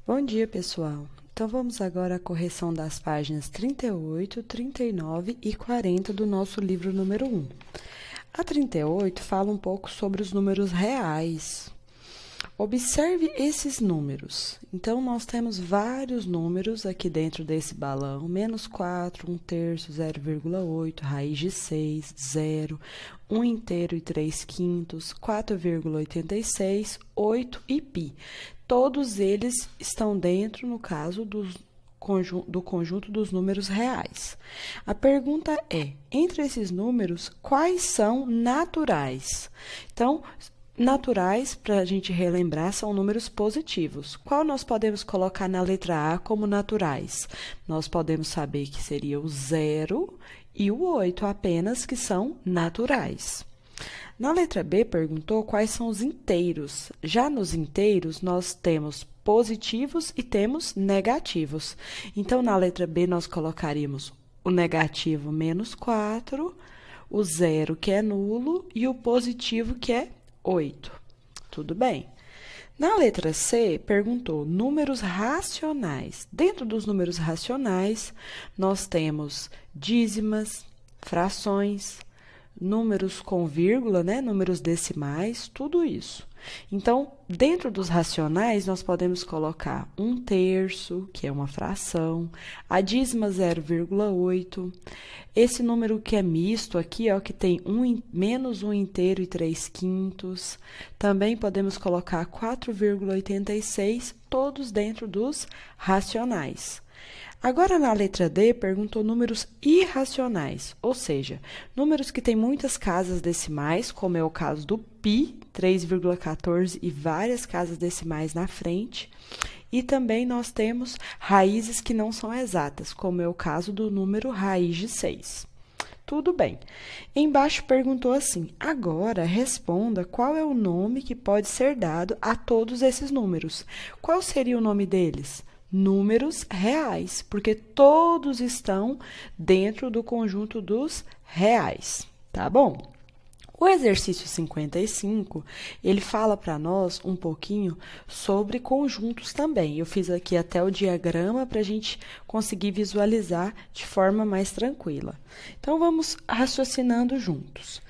Bom dia, pessoal! Então, vamos agora à correção das páginas 38, 39 e 40 do nosso livro número 1. A 38 fala um pouco sobre os números reais. Observe esses números. Então, nós temos vários números aqui dentro desse balão. Menos 4, 1/3, 0,8, raiz de 6, 0, 1 inteiro e 3 quintos, 4,86, 8 e π. Todos eles estão dentro, no caso, do conjunto dos números reais. A pergunta é, entre esses números, quais são naturais? Então, naturais, para a gente relembrar, são números positivos. Qual nós podemos colocar na letra A como naturais? Nós podemos saber que seria o 0 e o 8 apenas, que são naturais. Na letra B, perguntou quais são os inteiros. Já nos inteiros, nós temos positivos e temos negativos. Então, na letra B, nós colocaríamos o negativo menos 4, o 0, que é nulo, e o positivo, que é 8. Tudo bem? Na letra C, perguntou números racionais. Dentro dos números racionais, nós temos dízimas, frações, números com vírgula, né? Números decimais, tudo isso. Então, dentro dos racionais, nós podemos colocar 1/3, que é uma fração, a dízima 0,8, esse número que é misto aqui, ó, que tem menos 1 inteiro e 3 quintos, também podemos colocar 4,86, todos dentro dos racionais. Agora, na letra D, perguntou números irracionais, ou seja, números que têm muitas casas decimais, como é o caso do π, 3,14 e várias casas decimais na frente. E também nós temos raízes que não são exatas, como é o caso do número raiz de 6. Tudo bem. Embaixo perguntou assim, agora responda qual é o nome que pode ser dado a todos esses números. Qual seria o nome deles? Números reais, porque todos estão dentro do conjunto dos reais, tá bom? O exercício 55, ele fala para nós um pouquinho sobre conjuntos também. Eu fiz aqui até o diagrama para a gente conseguir visualizar de forma mais tranquila. Então, vamos raciocinando juntos.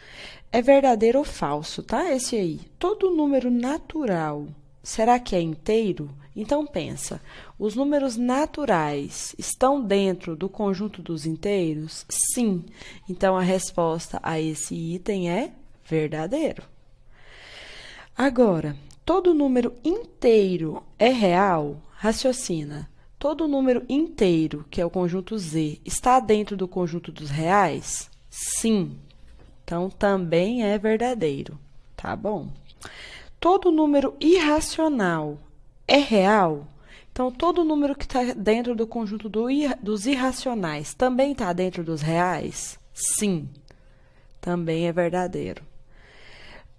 É verdadeiro ou falso, tá? Esse aí. Todo número natural, será que é inteiro? Então, pensa, os números naturais estão dentro do conjunto dos inteiros? Sim. Então, a resposta a esse item é verdadeiro. Agora, todo número inteiro é real? Raciocina. Todo número inteiro, que é o conjunto Z, está dentro do conjunto dos reais? Sim. Então, também é verdadeiro, tá bom? Todo número irracional é real? Então, todo número que está dentro do conjunto dos irracionais também está dentro dos reais? Sim, também é verdadeiro.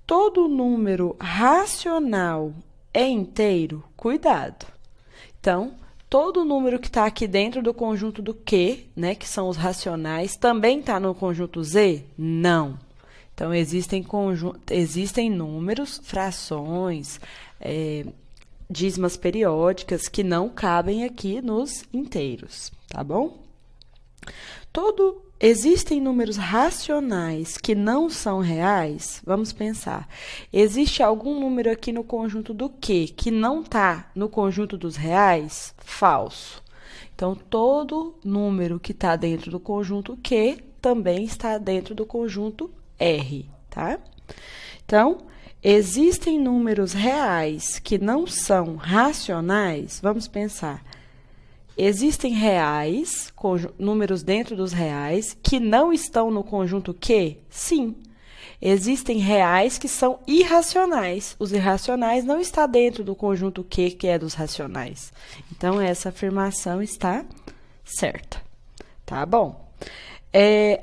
Todo número racional é inteiro? Cuidado! Então, todo número que está aqui dentro do conjunto do Q, né, que são os racionais, também está no conjunto Z? Não. Então, existem números, frações, dízimas periódicas que não cabem aqui nos inteiros, tá bom? Existem números racionais que não são reais? Vamos pensar. Existe algum número aqui no conjunto do Q que não está no conjunto dos reais? Falso. Então, todo número que está dentro do conjunto Q também está dentro do conjunto R, tá? Então, existem números reais que não são racionais? Vamos pensar. Existem reais, números dentro dos reais, que não estão no conjunto Q? Sim. Existem reais que são irracionais. Os irracionais não estão dentro do conjunto Q, que é dos racionais. Então, essa afirmação está certa. Tá bom?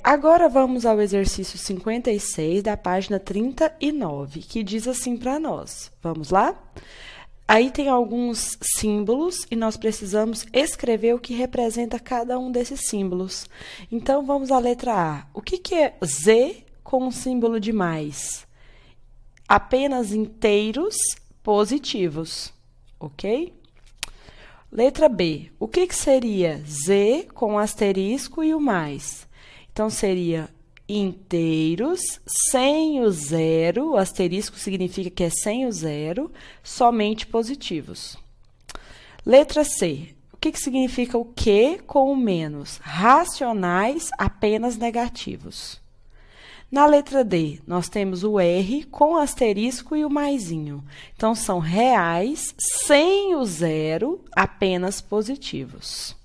Agora, vamos ao exercício 56, da página 39, que diz assim para nós. Vamos lá? Aí tem alguns símbolos e nós precisamos escrever o que representa cada um desses símbolos. Então, vamos à letra A. O que é Z com o símbolo de mais? Apenas inteiros positivos, ok? Letra B. O que seria Z com o asterisco e o mais? Então, seria inteiros sem o zero, o asterisco significa que é sem o zero, somente positivos. Letra C. O que significa o que com o menos? Racionais apenas negativos. Na letra D, nós temos o R com o asterisco e o maisinho. Então, são reais sem o zero, apenas positivos.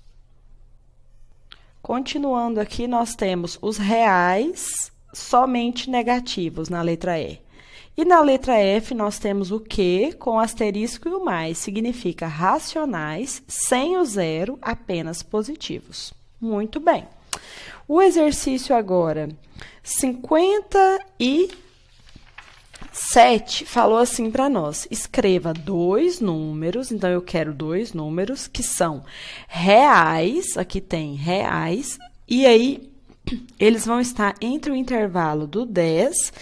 Continuando aqui, nós temos os reais somente negativos na letra E. E na letra F, nós temos o que com asterisco e o mais. Significa racionais sem o zero, apenas positivos. Muito bem. O exercício agora, 57, falou assim para nós: escreva dois números, então eu quero dois números que são reais, aqui tem reais, e aí eles vão estar entre o intervalo do 10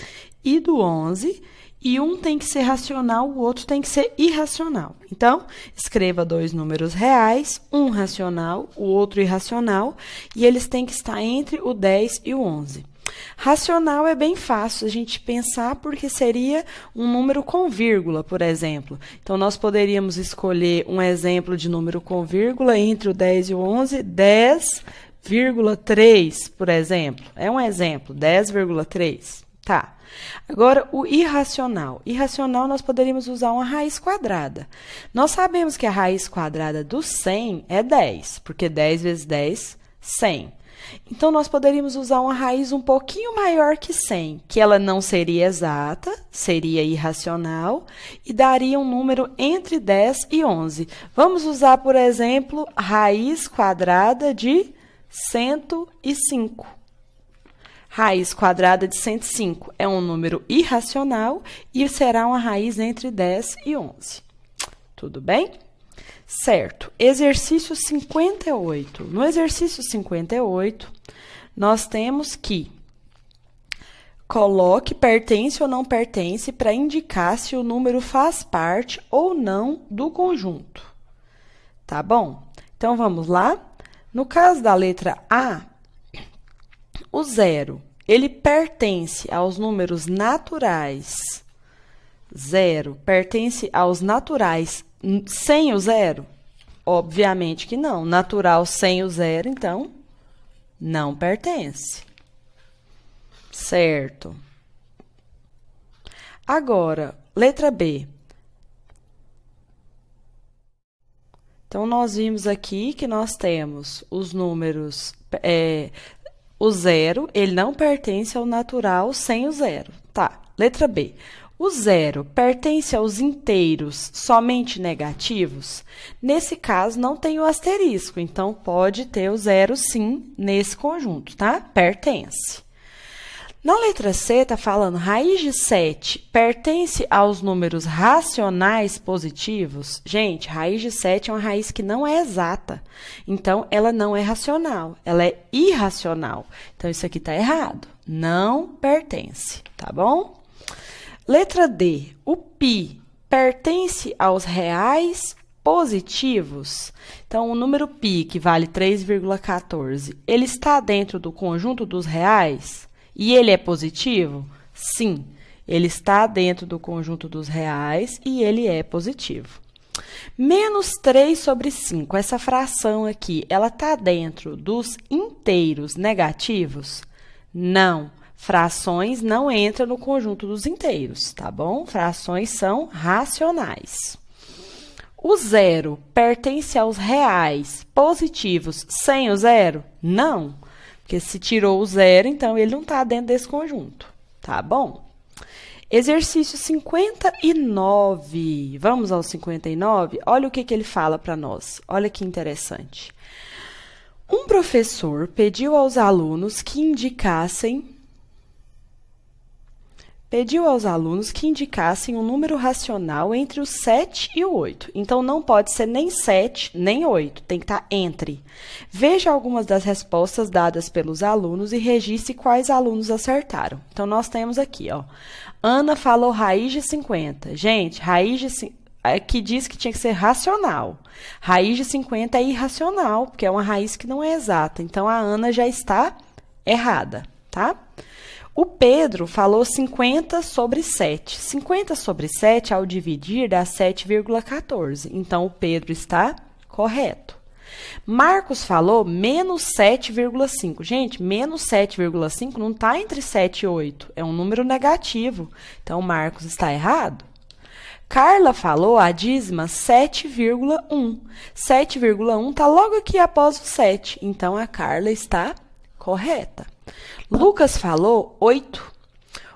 e do 11, e um tem que ser racional, o outro tem que ser irracional. Então, escreva dois números reais, um racional, o outro irracional, e eles têm que estar entre o 10 e o 11. Racional é bem fácil a gente pensar, porque seria um número com vírgula, por exemplo. Então, nós poderíamos escolher um exemplo de número com vírgula entre o 10 e o 11, 10,3, por exemplo. É um exemplo, 10,3. Tá. Agora, o irracional. Irracional, nós poderíamos usar uma raiz quadrada. Nós sabemos que a raiz quadrada do 100 é 10, porque 10 vezes 10, 100. Então, nós poderíamos usar uma raiz um pouquinho maior que 100, que ela não seria exata, seria irracional, e daria um número entre 10 e 11. Vamos usar, por exemplo, raiz quadrada de 105. Raiz quadrada de 105 é um número irracional e será uma raiz entre 10 e 11. Tudo bem? Certo. Exercício 58. No exercício 58, nós temos que coloque pertence ou não pertence para indicar se o número faz parte ou não do conjunto. Tá bom? Então, vamos lá? No caso da letra A, o zero, ele pertence aos números naturais. Zero pertence aos naturais sem o zero? Obviamente que não. Natural sem o zero, então, não pertence. Certo. Agora, letra B. Então, nós vimos aqui que nós temos os números... O zero, ele não pertence ao natural sem o zero. Tá. Letra B. O zero pertence aos inteiros somente negativos? Nesse caso, não tem o asterisco, então pode ter o zero sim nesse conjunto, tá? Pertence. Na letra C, está falando raiz de 7 pertence aos números racionais positivos? Gente, raiz de 7 é uma raiz que não é exata. Então, ela não é racional, ela é irracional. Então, isso aqui está errado. Não pertence, tá bom? Letra D. O π pertence aos reais positivos? Então, o número π, que vale 3,14, ele está dentro do conjunto dos reais? E ele é positivo? Sim, ele está dentro do conjunto dos reais e ele é positivo. Menos 3 sobre 5, essa fração aqui, ela está dentro dos inteiros negativos? Não, frações não entram no conjunto dos inteiros, tá bom? Frações são racionais. O zero pertence aos reais positivos sem o zero? Não. Porque se tirou o zero, então ele não está dentro desse conjunto, tá bom? Exercício 59. Vamos ao 59? Olha o que ele fala para nós. Olha que interessante. Um professor pediu aos alunos que indicassem um número racional entre o 7 e o 8. Então, não pode ser nem 7, nem 8. Tem que estar entre. Veja algumas das respostas dadas pelos alunos e registre quais alunos acertaram. Então, nós temos aqui, ó. Ana falou raiz de 50. Gente, que diz que tinha que ser racional. Raiz de 50 é irracional, porque é uma raiz que não é exata. Então, a Ana já está errada, tá? O Pedro falou 50 sobre 7. 50 sobre 7, ao dividir, dá 7,14. Então, o Pedro está correto. Marcos falou menos 7,5. Gente, menos 7,5 não está entre 7 e 8. É um número negativo. Então, Marcos está errado. Carla falou a dízima 7,1. 7,1 está logo aqui após o 7. Então, a Carla está correta. Lucas falou 8.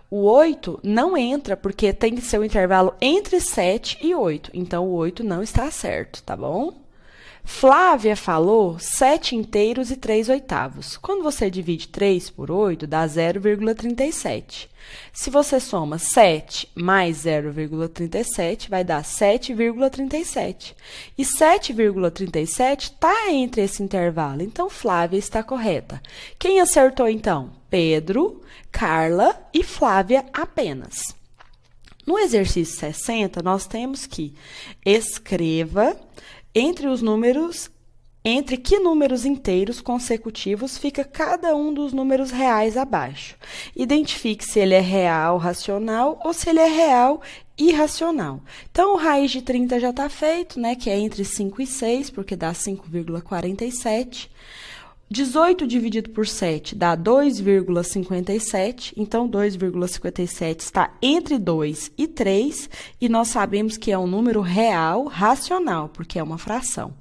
O 8 não entra porque tem que ser o intervalo entre 7 e 8. Então, o 8 não está certo, tá bom? Flávia falou 7 inteiros e 3 oitavos. Quando você divide 3 por 8, dá 0,37. Se você soma 7 mais 0,37, vai dar 7,37. E 7,37 está entre esse intervalo. Então, Flávia está correta. Quem acertou, então? Pedro, Carla e Flávia apenas. No exercício 60, nós temos que escreva entre que números inteiros consecutivos fica cada um dos números reais abaixo. Identifique se ele é real racional ou se ele é real irracional. Então, o raiz de 30 já está feito, né? Que é entre 5 e 6, porque dá 5,47. 18 dividido por 7 dá 2,57, então 2,57 está entre 2 e 3, e nós sabemos que é um número real racional, porque é uma fração.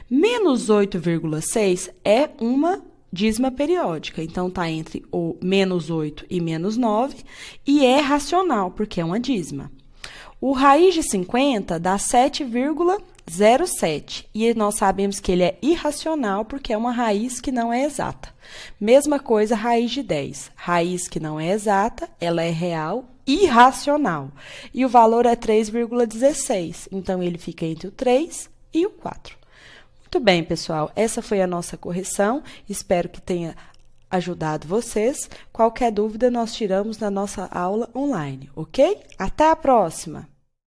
Menos 8,6 é uma dízima periódica, então está entre o menos 8 e menos 9, e é racional, porque é uma dízima. O raiz de 50 dá 7,07, e nós sabemos que ele é irracional porque é uma raiz que não é exata. Mesma coisa, raiz de 10. Raiz que não é exata, ela é real irracional. E o valor é 3,16, então ele fica entre o 3 e o 4. Muito bem, pessoal, essa foi a nossa correção. Espero que tenha ajudado vocês. Qualquer dúvida, nós tiramos na nossa aula online, ok? Até a próxima!